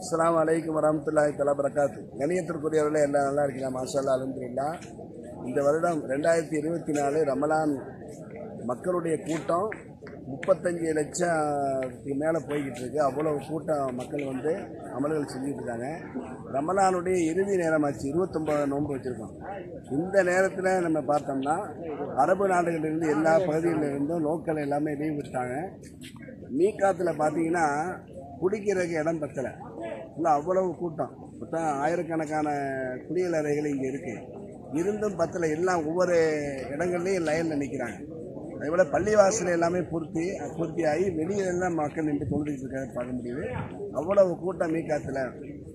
அஸ்ஸலாமு அலைக்கும் வரஹ்மத்துல்லாஹி தஆலா பரக்காத்து. கணியத்திற்குரியவர்களே, எல்லாம் நல்லா இருக்கீங்களா? மாஷா அல்லாஹ், அல்ஹம்துலில்லாஹ். இந்த வருடம் 2024 ரமலான் மக்களுடைய கூட்டம் 35 லட்சத்துக்கு மேலே போய்கிட்டு இருக்கு. அவ்வளவு கூட்டம் மக்கள் வந்து அமல்கள் செஞ்சுட்டு இருக்காங்க. ரமலானுடைய இறுதி நேரமாச்சு, 29 நோன்பு வச்சுருக்கோம். இந்த நேரத்தில் நம்ம பார்த்தோம்னா அரபு நாடுகளிலிருந்து எல்லா பகுதிகளிலிருந்தும் லோக்கல் எல்லாமே லீவ் விட்டாங்க. மீகாத்தில் பார்த்தீங்கன்னா குடிக்கிறதுக்கு இடம் பத்தலை, இல்லை அவ்வளவு கூட்டம். மொத்தம் ஆயிரக்கணக்கான குளியல் அறைகள் இங்கே இருக்குது, இருந்தும் பத்தலை. எல்லாம் ஒவ்வொரு இடங்கள்லையும் லைனில் நிற்கிறாங்க. அதேபோல் பள்ளிவாசல் எல்லாமே பூர்த்தியாகி வெளியிலெல்லாம் மக்கள் நின்று தொழுதுகிட்டு இருக்காங்க, பார்க்க முடியுது. அவ்வளவு கூட்டம் மீகாத்தில்,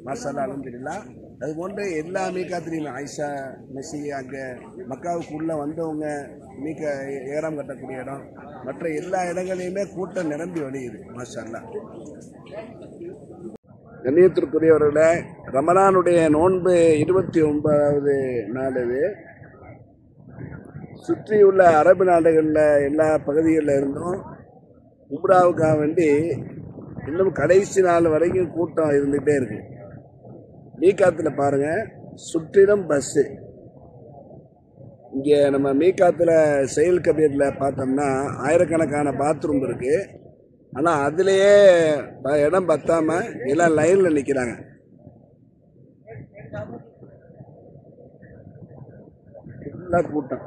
மாஷா அல்லாஹ், அல்ஹம்துலில்லாஹ். அதுபோன்று எல்லா மீகாத்துலேயுமே ஆயிஷா மெஸ்ஸி, அங்கே மக்காவுக்கு உள்ளே வந்தவங்க ஏறாம் கட்டக்கூடிய இடம், மற்ற எல்லா இடங்களையுமே கூட்டம் நிரம்பி வழியுது, மாஷா அல்லாஹ். கண்ணியத்திற்குரியவர்களே, ரமலானுடைய நோன்பு 29வது நாள். இது சுற்றியுள்ள அரபு நாடுகளில் எல்லா பகுதிகளில் இருந்தும் உம்ராவுக்காக வேண்டி இன்னும் கடைசி நாள் வரைக்கும் கூட்டம் இருந்துகிட்டே இருக்கு. மீகாத்தில் பாருங்க, சுற்றிலும் பஸ்ஸு. இங்கே நம்ம மீகாத்தில் செயல் கபீரில் பார்த்தோம்னா ஆயிரக்கணக்கான பாத்ரூம் இருக்கு. ஆனால் அதுலேயே இடம் பத்தாம எல்லாம் லைனில் நிற்கிறாங்க. ஃபுல்லாக கூட்டம்.